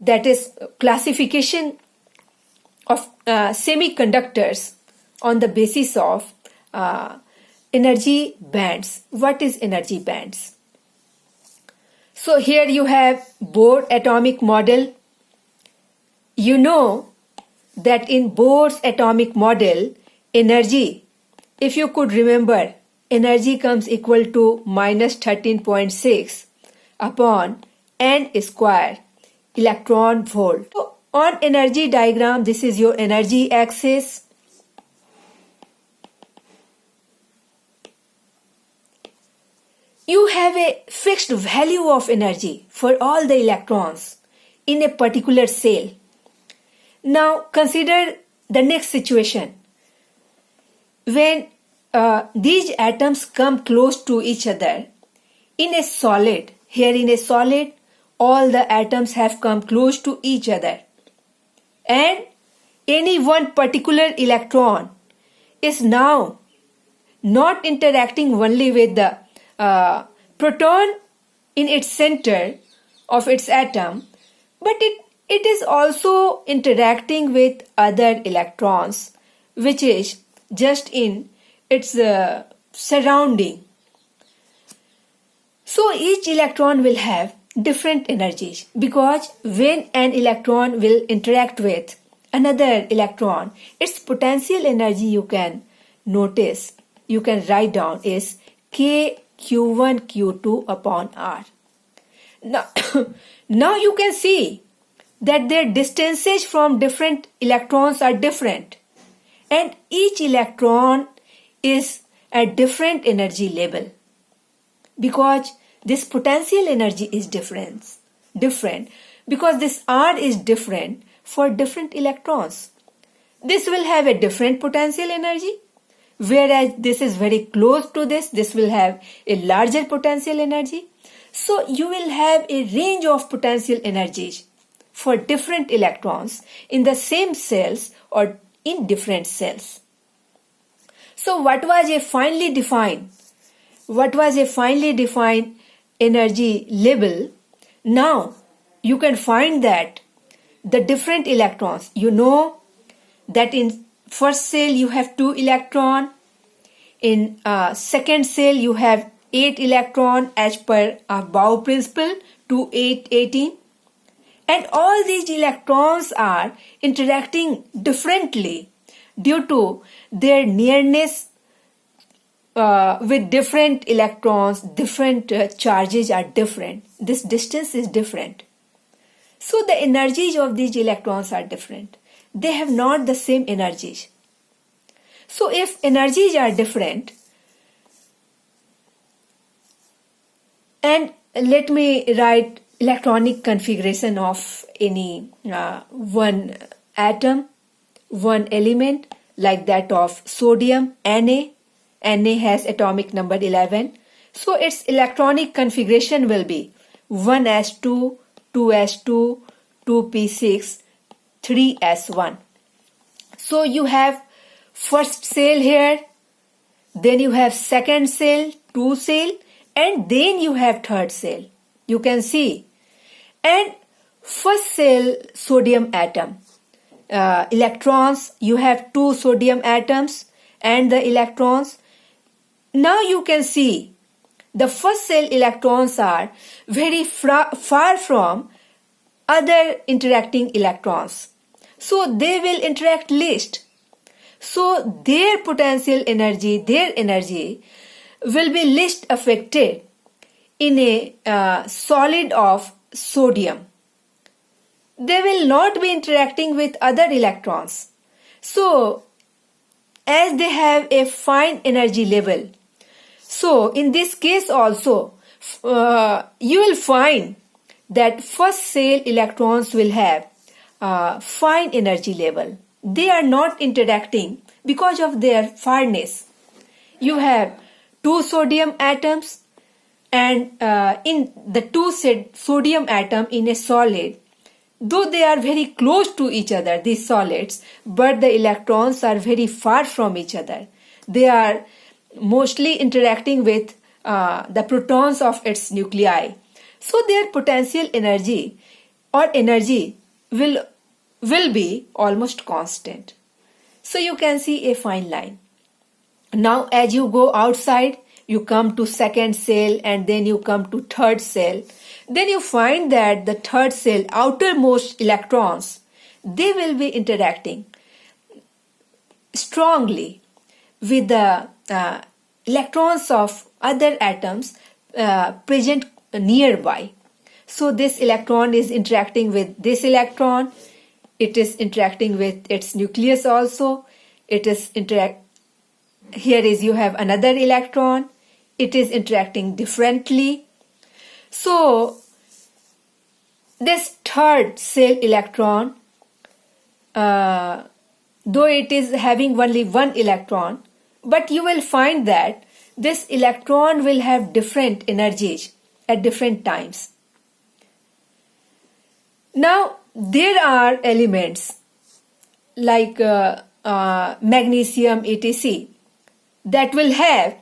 that is classification of semiconductors on the basis of energy bands. What is energy bands? So here you have Bohr atomic model. You know that in Bohr's atomic model, energy, if you could remember, energy comes equal to minus 13.6 upon n square electron volt. So on energy diagram, this is your energy axis. You have a fixed value of energy for all the electrons in a particular cell. Now consider the next situation. When these atoms come close to each other in a solid, here in a solid, all the atoms have come close to each other, and any one particular electron is now not interacting only with the proton in its center of its atom, but it is also interacting with other electrons which is just in its surrounding. So each electron will have different energies, because when an electron will interact with another electron, its potential energy, you can notice, you can write down, is Q1 Q2 upon R. Now you can see that their distances from different electrons are different, and each electron is at different energy level, because this potential energy is different because this R is different for different electrons. This will have a different potential energy, whereas this is very close to this will have a larger potential energy. So you will have a range of potential energies for different electrons in the same cells or in different cells. So what was a finely defined energy level? Now you can find that the different electrons, you know that in first cell you have 2 electrons, in second cell you have 8 electrons as per Bow principle, 2, 8, 18, and all these electrons are interacting differently due to their nearness with different electrons. Different charges are different. This distance is different. So the energies of these electrons are different. They have not the same energies. So if energies are different, and let me write electronic configuration of any one atom, one element, like that of sodium, Na. Na has atomic number 11. So its electronic configuration will be 1s2, 2s2, 2p6, 3s1. So you have first cell here, then you have second cell, 2 cell, and then you have third cell. You can see. And first cell sodium atom, electrons, you have 2 sodium atoms and the electrons. Now you can see the first cell electrons are very far from other interacting electrons. So they will interact least. So their potential energy, their energy will be least affected in a solid of sodium. They will not be interacting with other electrons. So as they have a fine energy level, so in this case also you will find that first cell electrons will have fine energy level. They are not interacting because of their farness. You have 2 sodium atoms, and in the 2 sodium atom in a solid, though they are very close to each other, these solids, but the electrons are very far from each other. They are mostly interacting with the protons of its nuclei. So their potential energy or energy will be almost constant. So you can see a fine line. Now as you go outside, you come to second cell and then you come to third cell. Then you find that the third cell outermost electrons, they will be interacting strongly with the electrons of other atoms present nearby. So this electron is interacting with this electron. It is interacting with its nucleus also. Here is you have another electron. It is interacting differently. So this third cell electron, though it is having only one electron, but you will find that this electron will have different energies at different times. Now there are elements like magnesium etc. that will have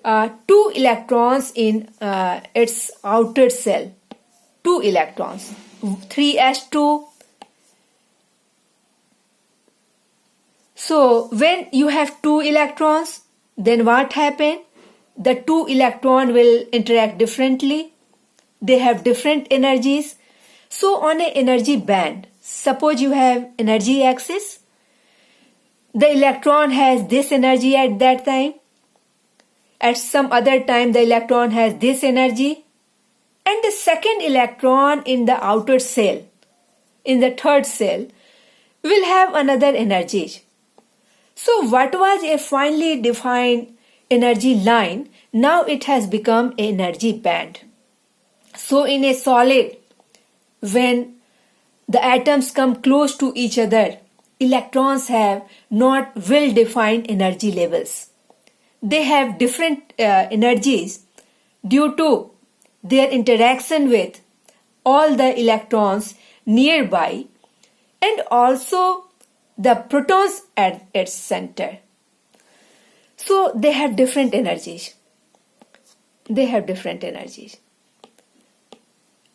2 electrons in its outer cell. 2 electrons, 3s2. So when you have 2 electrons, then what happens? The 2 electrons will interact differently. They have different energies. So on an energy band, suppose you have energy axis, the electron has this energy at that time. At some other time, the electron has this energy. And the second electron in the outer cell, in the third cell, will have another energy. So what was a finely defined energy line, now it has become an energy band. So in a solid, when the atoms come close to each other, electrons have not well-defined energy levels. They have different energies due to their interaction with all the electrons nearby and also the protons at its center. So they have different energies.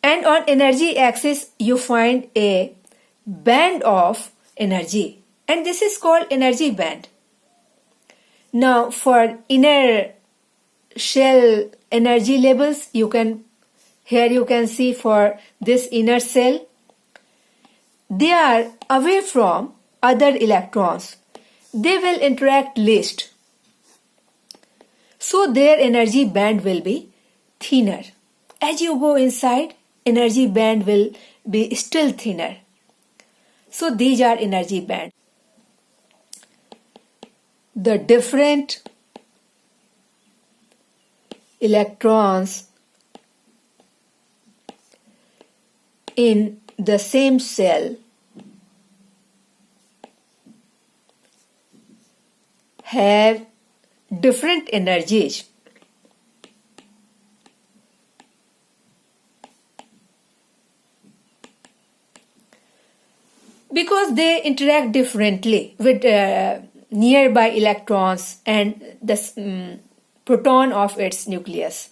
And on energy axis, you find a band of energy. And this is called energy band. Now for inner shell energy levels, here you can see for this inner cell, they are away from other electrons. They will interact least. So their energy band will be thinner. As you go inside, energy band will be still thinner. So these are energy bands. The different electrons in the same cell have different energies. Because they interact differently with nearby electrons and the proton of its nucleus.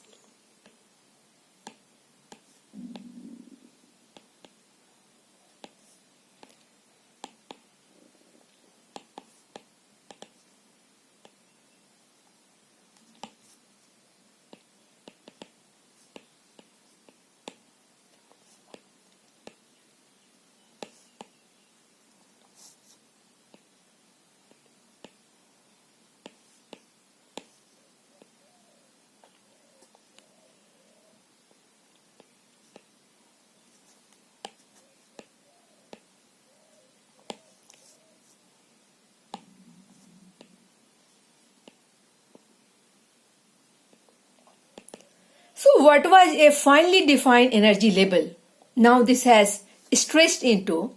So what was a finely defined energy level? Now this has stretched into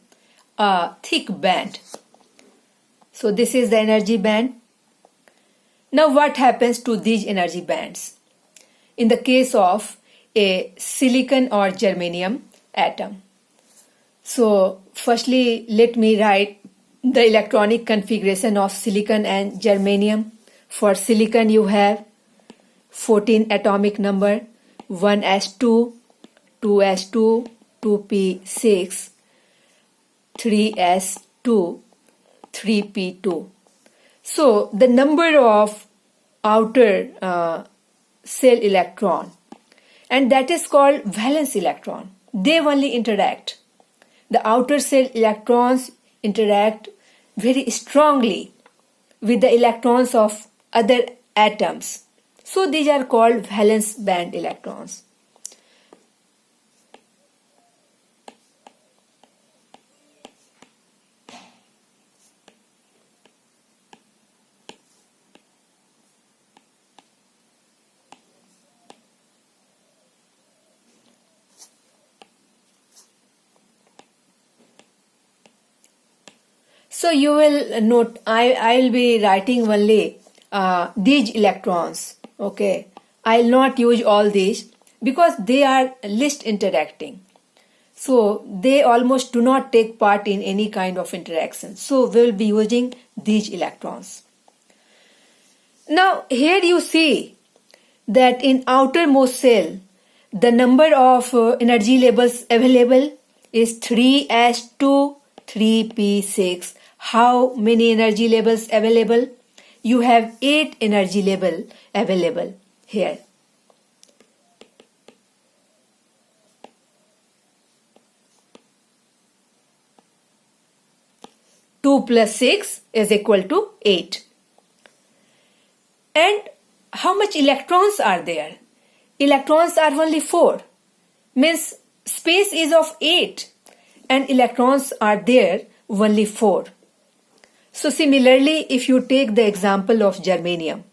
a thick band. So this is the energy band. Now what happens to these energy bands? In the case of a silicon or germanium atom. So firstly, let me write the electronic configuration of silicon and germanium. For silicon you have 14 atomic number, 1s2, 2s2, 2p6, 3s2, 3p2. So the number of outer cell electron, and that is called valence electron. They only interact. The outer cell electrons interact very strongly with the electrons of other atoms. So these are called valence band electrons. So you will note I'll be writing only these electrons. Okay, I'll not use all these because they are least interacting. So they almost do not take part in any kind of interaction. So we'll be using these electrons. Now here you see that in outermost cell, the number of energy levels available is 3s2, 3p6. How many energy levels available? You have 8 energy level available here. Two plus 6 is equal to 8. And how much electrons are there? Electrons are only 4. Means space is of 8 and electrons are there only 4. So similarly, if you take the example of germanium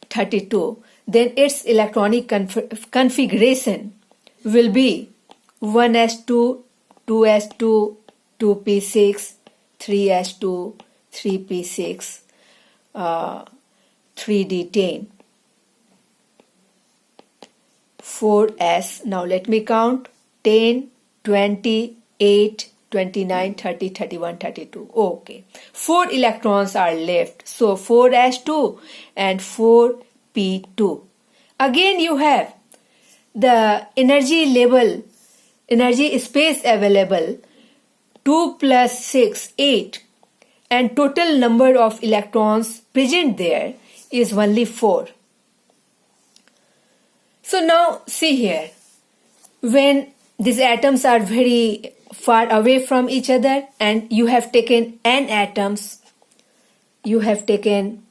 32, then its electronic configuration will be 1s2, 2s2, 2p6, 3s2, 3p6, 3d10, 4s. Now let me count: 10, 20, 8, 29, 30, 31, 32. Okay. 4 electrons are left. So 4s2 and 4p2. Again you have the energy level, energy space available 2 plus 6, 8. And total number of electrons present there is only 4. So now see here. When these atoms are very far away from each other and you have taken n atoms, you have taken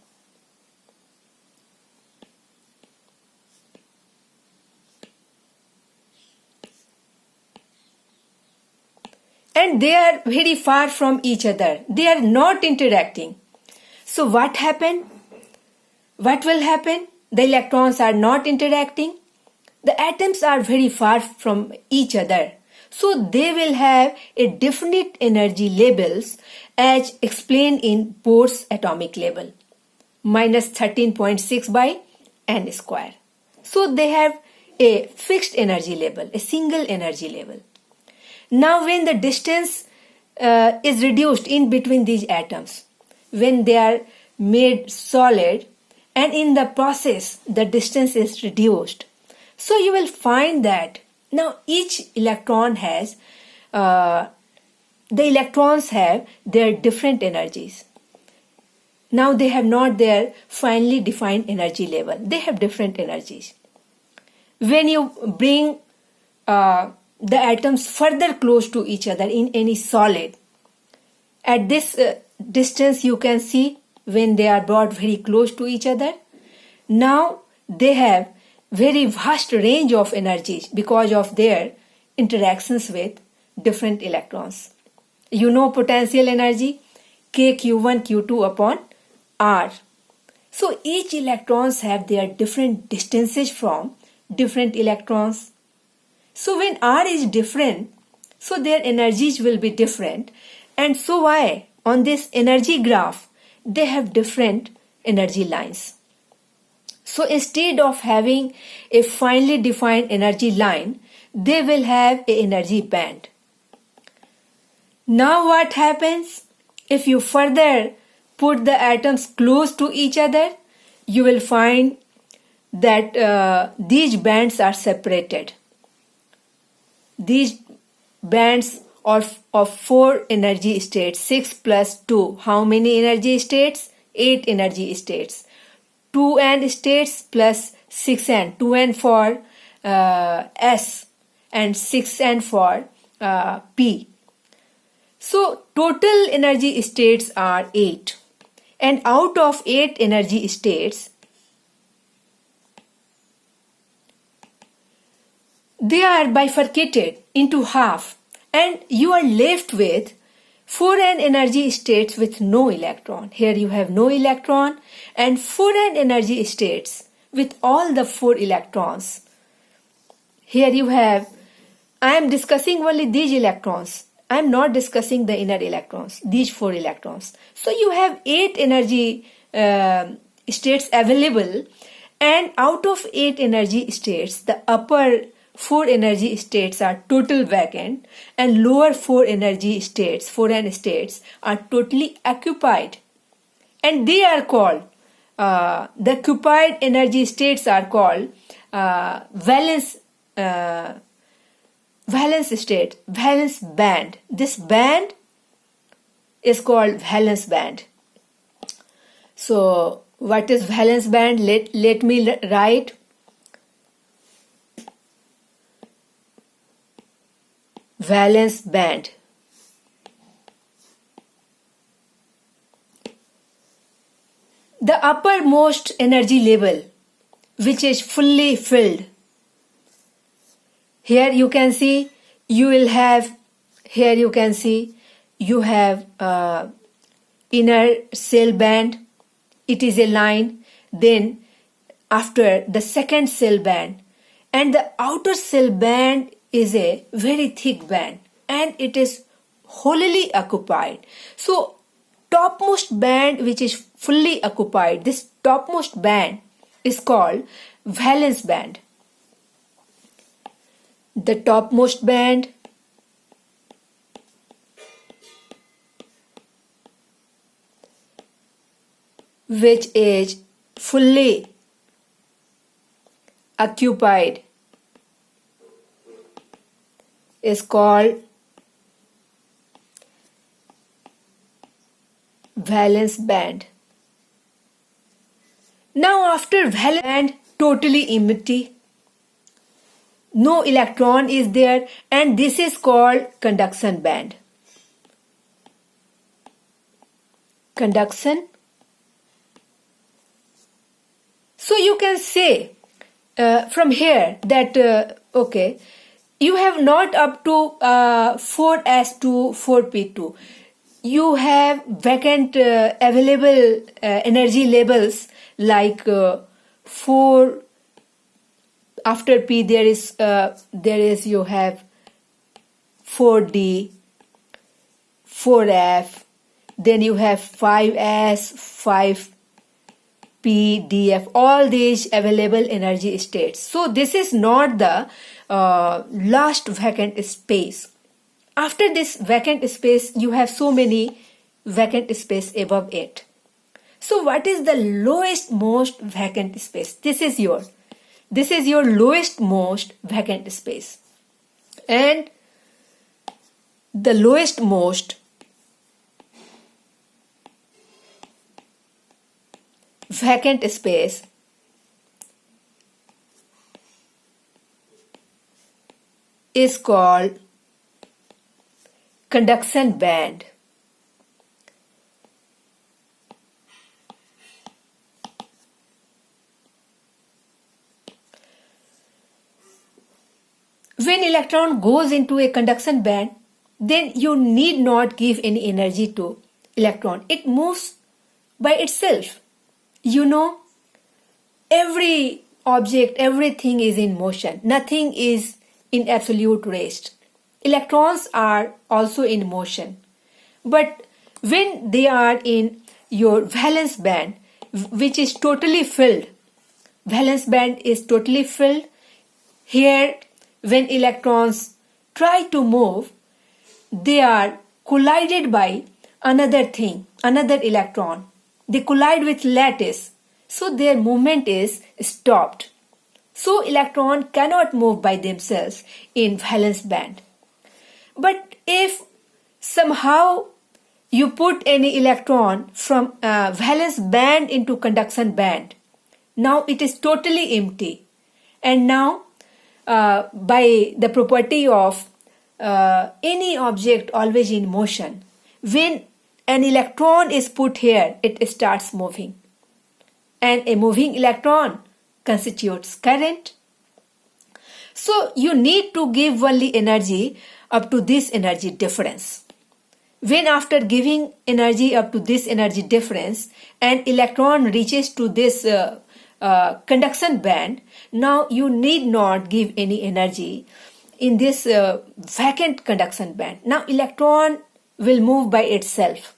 and they are very far from each other. They are not interacting. So what happened? What will happen? The electrons are not interacting. The atoms are very far from each other. So they will have a definite energy levels as explained in Bohr's atomic level, minus 13.6 by n square. So they have a fixed energy level, a single energy level. Now when the distance is reduced in between these atoms, when they are made solid and in the process the distance is reduced, so you will find that now each electron has, the electrons have their different energies. Now they have not their finely defined energy level. They have different energies. When you bring the atoms further close to each other in any solid, at this distance you can see when they are brought very close to each other, now they have very vast range of energies because of their interactions with different electrons. You know potential energy kq1 q2 upon r. So each electrons have their different distances from different electrons. So when r is different, so their energies will be different, and so why on this energy graph they have different energy lines. So instead of having a finely defined energy line, they will have an energy band. Now what happens? If you further put the atoms close to each other, you will find that these bands are separated. these bands of 4 energy states. 6 plus 2. How many energy states? 8 energy states. 2n states plus 6n. 2n for S and 6n for P. So total energy states are 8. And out of 8 energy states, they are bifurcated into half, and you are left with 4n energy states with no electron. Here you have no electron, and 4n energy states with all the 4 electrons. Here you have, I am discussing only these electrons. I am not discussing the inner electrons, these 4 electrons. So you have 8 energy states available, and out of 8 energy states, the upper 4 energy states are total vacant, and lower 4 energy states, 4n states, are totally occupied. And they are called, the occupied energy states are called valence state, valence band. This band is called valence band. So what is valence band? Let me write. Valence band. The uppermost energy level, which is fully filled. Here you can see, you will have, here you can see, you have inner cell band. It is a line. Then after the second cell band, and the outer cell band is a very thick band, and it is wholly occupied. So topmost band which is fully occupied, this topmost band is called valence band. The topmost band which is fully occupied is called valence band. Now after valence band, totally empty, no electron is there, and this is called conduction band. Conduction. So you can say from here that okay, you have not up to 4s to 4p2. You have vacant available energy levels like 4. After P there is you have 4d, 4f, then you have 5s, 5p, df, all these available energy states. So this is not the last vacant space. After this vacant space, you have so many vacant space above it. So what is the lowest most vacant space? This is your lowest most vacant space. And the lowest most vacant space is called conduction band. When electron goes into a conduction band, then you need not give any energy to electron. It moves by itself. You know, every object, everything is in motion. Nothing is in absolute rest. Electrons are also in motion. But when they are in your valence band, which is totally filled, valence band is totally filled, here when electrons try to move, they are collided by another thing, another electron. They collide with lattice, so their movement is stopped. So electron cannot move by themselves in valence band. But if somehow you put any electron from valence band into conduction band, now it is totally empty. And now by the property of any object always in motion, when an electron is put here, it starts moving. And a moving electron constitutes current. So you need to give only energy up to this energy difference. When after giving energy up to this energy difference, an electron reaches to this conduction band, now you need not give any energy in this vacant conduction band. Now electron will move by itself.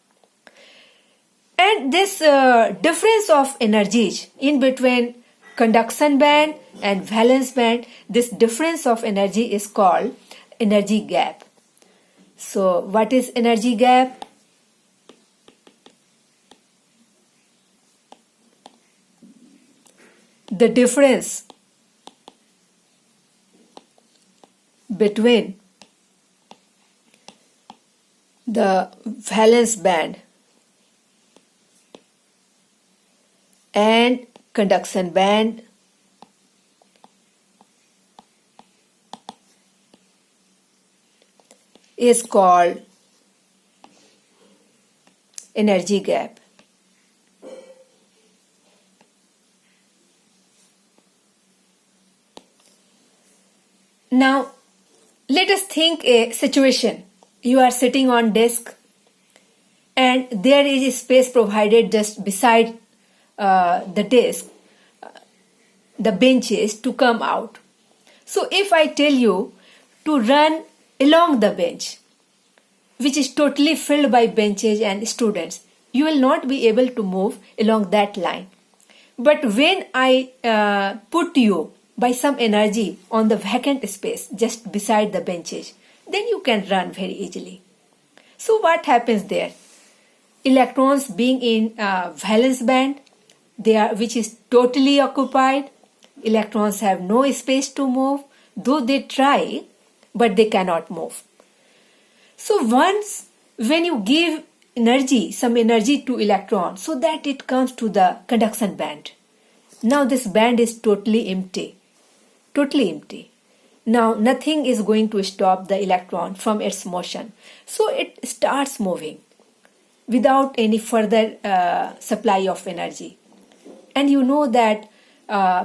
And this difference of energies in between conduction band and valence band, this difference of energy is called energy gap. So what is energy gap? The difference between the valence band and conduction band is called energy gap. Now let us think a situation. You are sitting on desk and there is a space provided just beside the desk, the benches to come out. So if I tell you to run along the bench, which is totally filled by benches and students, you will not be able to move along that line. But when I put you by some energy on the vacant space just beside the benches, then you can run very easily. So what happens there? Electrons being in valence band, which is totally occupied. Electrons have no space to move, though they try, but they cannot move. So once when you give energy, some energy to electron, so that it comes to the conduction band. Now this band is totally empty. Now nothing is going to stop the electron from its motion. So it starts moving without any further supply of energy. And you know that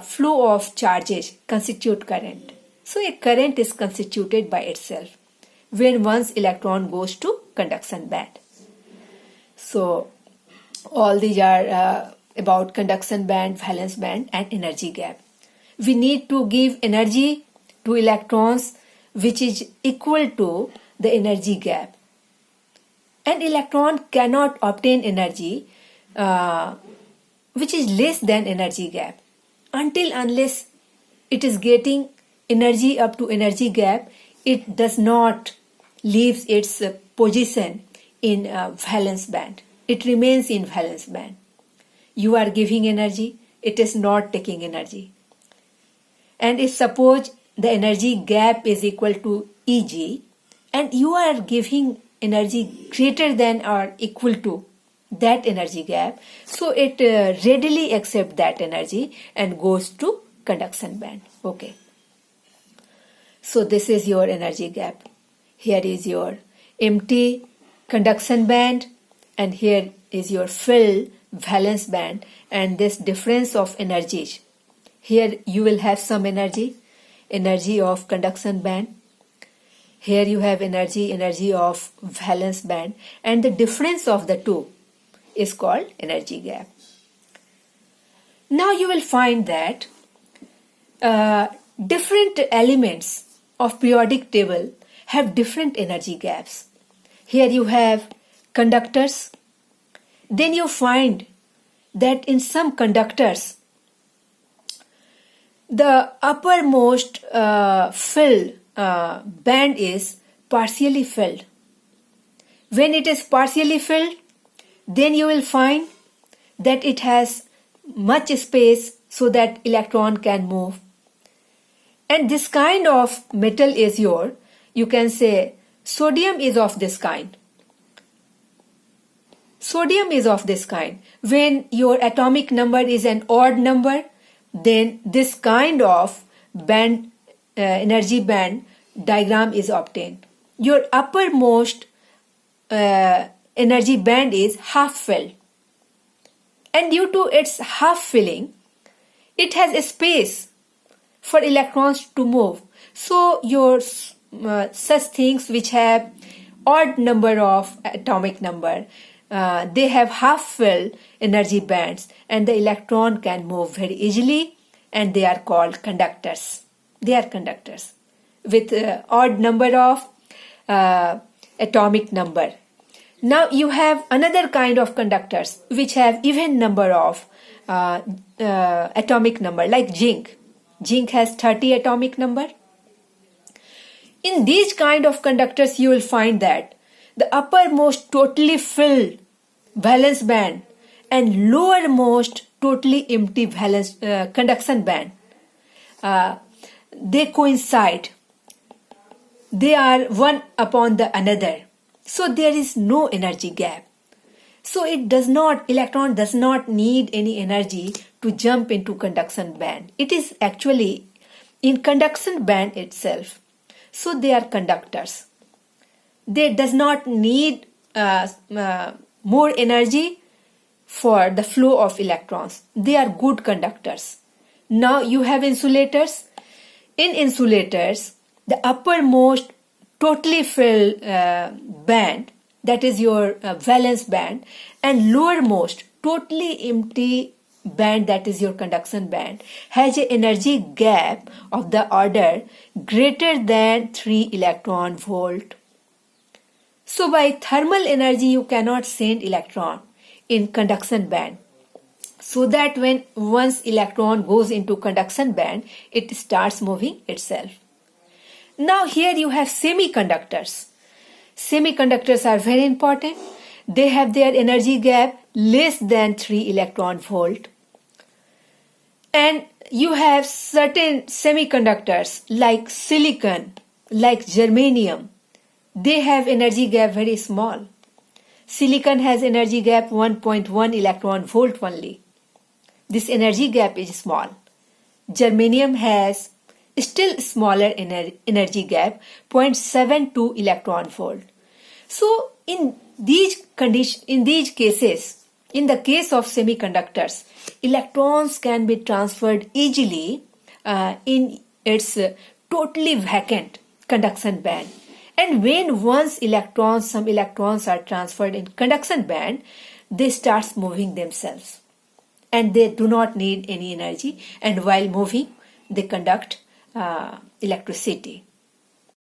flow of charges constitute current. So a current is constituted by itself when one's electron goes to conduction band. So all these are about conduction band, valence band and energy gap. We need to give energy to electrons which is equal to the energy gap. An electron cannot obtain energy which is less than energy gap unless it is getting energy up to energy gap, it does not leave its position in valence band. It remains in valence band. You are giving energy, it is not taking energy. And if suppose the energy gap is equal to Eg and you are giving energy greater than or equal to that energy gap, so it readily accepts that energy and goes to conduction band. Okay. So this is your energy gap. Here is your empty conduction band and here is your filled valence band, and this difference of energies. Here you will have some energy of conduction band. Here you have energy of valence band, and the difference of the two is called energy gap. Now you will find that different elements of periodic table have different energy gaps. Here you have conductors. Then you find that in some conductors, the uppermost filled band is partially filled. When it is partially filled, then you will find that it has much space so that electron can move. And this kind of metal is you can say sodium is of this kind. Sodium is of this kind. When your atomic number is an odd number, then this kind of band, energy band diagram is obtained. Your uppermost energy band is half filled. And due to its half filling, it has a space for electrons to move. So your such things which have odd number of atomic number, they have half filled energy bands, and the electron can move very easily, and they are called conductors. They are conductors with odd number of atomic number. Now you have another kind of conductors which have even number of atomic number, like zinc. Zinc has 30 atomic number. In these kind of conductors, you will find that the uppermost totally filled valence band and lowermost totally empty valence conduction band, they coincide. They are one upon the another. So there is no energy gap. So electron does not need any energy to jump into conduction band. It is actually in conduction band itself. So they are conductors. They does not need more energy for the flow of electrons. They are good conductors. Now you have insulators. In insulators, the uppermost totally filled band, that is your valence band, and lowermost totally empty band, that is your conduction band, has an energy gap of the order greater than 3 electron volt. So by thermal energy you cannot send electron in conduction band, so that when once electron goes into conduction band, it starts moving itself. Now here you have semiconductors. Semiconductors are very important. They have their energy gap less than 3 electron volt. And you have certain semiconductors like silicon, like germanium. They have energy gap very small. Silicon has energy gap 1.1 electron volt only. This energy gap is small. Germanium has still smaller energy gap, 0.72 electron volt. So in these cases, in the case of semiconductors, electrons can be transferred easily in its totally vacant conduction band. And when once some electrons are transferred in conduction band, they start moving themselves. And they do not need any energy. And while moving, they conduct electricity.